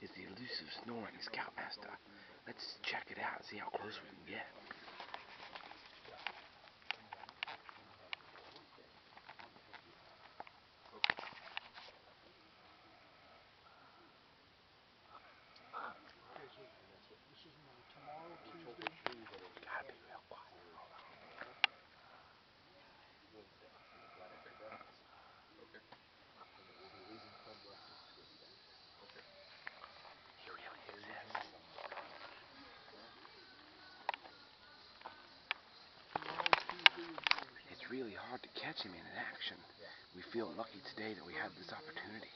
is the elusive Snoring Scoutmaster. Let's check it out and see how close we can get. Gotta be real quiet. Hold on. He really exists. It's really hard to catch him in action. We feel lucky today that we had this opportunity.